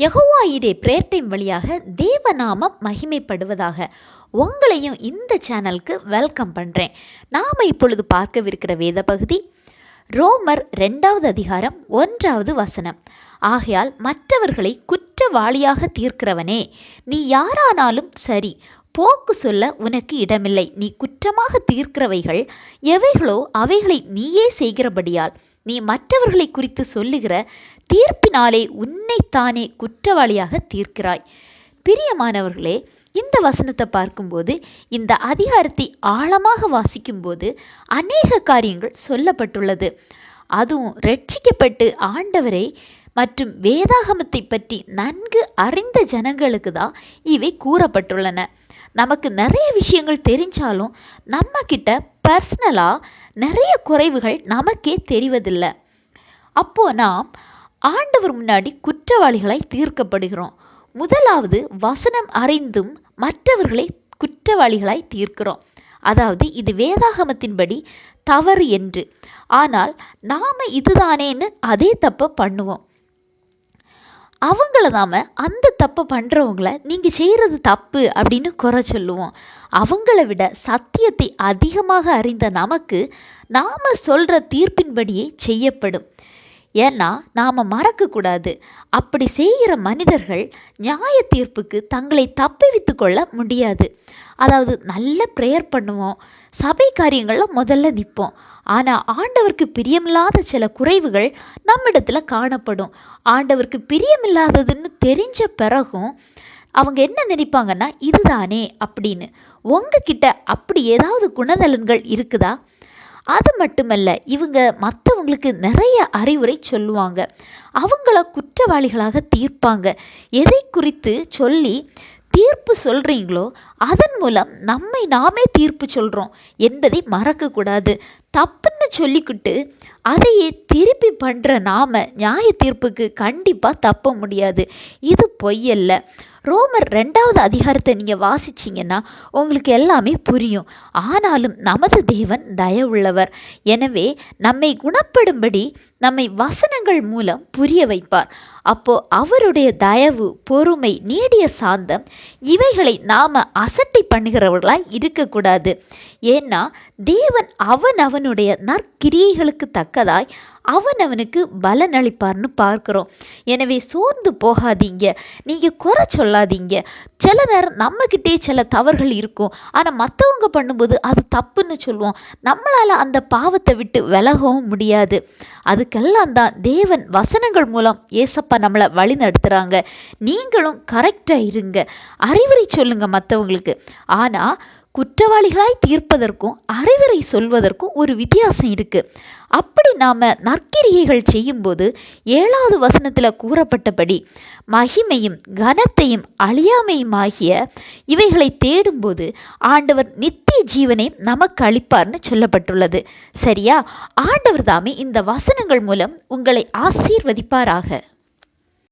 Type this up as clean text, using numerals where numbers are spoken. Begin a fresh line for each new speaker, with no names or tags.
யெகோவா ஈரே prayer time வழியாக தேவநாமம் மகிமைப்படுவதாக. உங்களையும் இந்த சேனலுக்கு வெல்கம் பண்ணுறேன். நாம் இப்பொழுது பார்க்கவிருக்கிற வேத பகுதி ரோமர் 2வது அதிகாரம் 1வது வசனம். ஆகையால் மற்றவர்களை குற்றவாளியாக தீர்க்கிறவனே, நீ யாரானாலும் சரி, போக்கு சொல்ல உனக்கு இடமில்லை. நீ குற்றமாக தீர்க்கிறவைகள் எவைகளோ அவைகளை நீயே செய்கிறபடியால் நீ மற்றவர்களை குறித்து சொல்லுகிற தீர்ப்பினாலே உன்னைத்தானே குற்றவாளியாக தீர்க்கிறாய். பிரியமானவர்களே, இந்த வசனத்தை பார்க்கும்போது, இந்த அதிகாரத்தை ஆழமாக வாசிக்கும்போது அநேக காரியங்கள் சொல்லப்பட்டுள்ளது. அதுவும் ரட்சிக்கப்பட்டு ஆண்டவரை மற்றும் வேதாகமத்தை பற்றி நன்கு அறிந்த ஜனங்களுக்கு தான் இவை கூறப்பட்டுள்ளன. நமக்கு நிறைய விஷயங்கள் தெரிஞ்சாலும் நம்ம கிட்ட பர்சனலாக நிறைய குறைவுகள் நமக்கே தெரிவதில்லை. அப்போ நாம் ஆண்டவர் முன்னாடி குற்றவாளிகளாய் தீர்க்கப்படுகிறோம். முதலாவது, வசனம் அறிந்தும் மற்றவர்களை குற்றவாளிகளாய் தீர்க்கிறோம். அதாவது இது வேதாகமத்தின்படி தவறு என்று. ஆனால் நாம் இதுதானேன்னு அதே தப்பை பண்ணுவோம். அவங்கள நாம் அந்த தப்பை பண்ணுறவங்கள நீங்கள் செய்கிறது தப்பு அப்படின்னு குறை சொல்லுவோம். அவங்கள விட சத்தியத்தை அதிகமாக அறிந்த நமக்கு நாம் சொல்கிற தீர்ப்பின்படியே செய்யப்படும். ஏன்னா நாம் மறக்கக்கூடாது, அப்படி செய்கிற மனிதர்கள் நியாய தீர்ப்புக்கு தங்களை தப்பிவித்து கொள்ள முடியாது. அதாவது நல்ல ப்ரேயர் பண்ணுவோம், சபை காரியங்களில் முதல்ல நிற்போம். ஆனால் ஆண்டவருக்கு பிரியமில்லாத சில குறைவுகள் நம்மிடத்தில் காணப்படும். ஆண்டவருக்கு பிரியமில்லாததுன்னு தெரிஞ்ச பிறகும் அவங்க என்ன நினைப்பாங்கன்னா இதுதானே அப்படின்னு. உங்ககிட்ட அப்படி ஏதாவது குணநலன்கள் இருக்குதா? அது மட்டுமல்ல, இவங்க மற்றவங்களுக்கு நிறைய அறிவுரை சொல்லுவாங்க, அவங்கள குற்றவாளிகளாக தீர்ப்பாங்க. எதை குறித்து சொல்லி தீர்ப்பு சொல்கிறீங்களோ அதன் மூலம் நம்மை நாமே தீர்ப்பு சொல்கிறோம் என்பதை மறக்கக்கூடாது. தப்புன்னு சொல்லிக்கிட்டு அதையே திருப்பி பண்ணுற நாம் நியாய தீர்ப்புக்கு கண்டிப்பாக தப்ப முடியாது. இது பொய்யல்ல. ரோமர் 2வது அதிகாரத்தை நீங்கள் வாசிச்சிங்கன்னா உங்களுக்கு எல்லாமே புரியும். ஆனாலும் நமது தேவன் தயவுள்ளவர். எனவே நம்மை குணப்படும்படி நம்மை வசனங்கள் மூலம் புரிய வைப்பார். அப்போ அவருடைய தயவு, பொறுமை, நீடிய சாந்தம் இவைகளை நாம் அசட்டை பண்ணுகிறவர்களாய் இருக்கக்கூடாது. ஏன்னா தேவன் அவனுடைய நற்கிரியைகளுக்கு தக்கதாய் அவனுக்கு பலன் அளிப்பார்னு பார்க்குறோம். எனவே சோர்ந்து போகாதீங்க, நீங்கள் குறை சொல்லாதீங்க. சில நேரம் நம்மக்கிட்டே சில தவறுகள் இருக்கும், ஆனால் மற்றவங்க பண்ணும்போது அது தப்புன்னு சொல்லுவோம். நம்மளால் அந்த பாவத்தை விட்டு விலகவும் முடியாது. அதுக்கெல்லாம் தான் தேவன் வசனங்கள் மூலம் ஏசப்பா நம்மளை வழி நடத்துகிறாங்க. நீங்களும் கரெக்டாக இருங்க, அறிவுரை சொல்லுங்க மற்றவங்களுக்கு. ஆனால் குற்றவாளிகளாய் தீர்ப்பதற்கும் அறிவுரை சொல்வதற்கும் ஒரு வித்தியாசம் இருக்குது. அப்படி நாம் நற்கிரியைகள் செய்யும்போது 7வது வசனத்தில் கூறப்பட்டபடி மகிமையும் கனத்தையும் அழியாமையும் ஆகிய இவைகளை தேடும்போது ஆண்டவர் நித்திய ஜீவனை நமக்கு அளிப்பார்னு சொல்லப்பட்டுள்ளது. சரியா? ஆண்டவர் தாமே இந்த வசனங்கள் மூலம் உங்களை ஆசீர்வதிப்பாராக.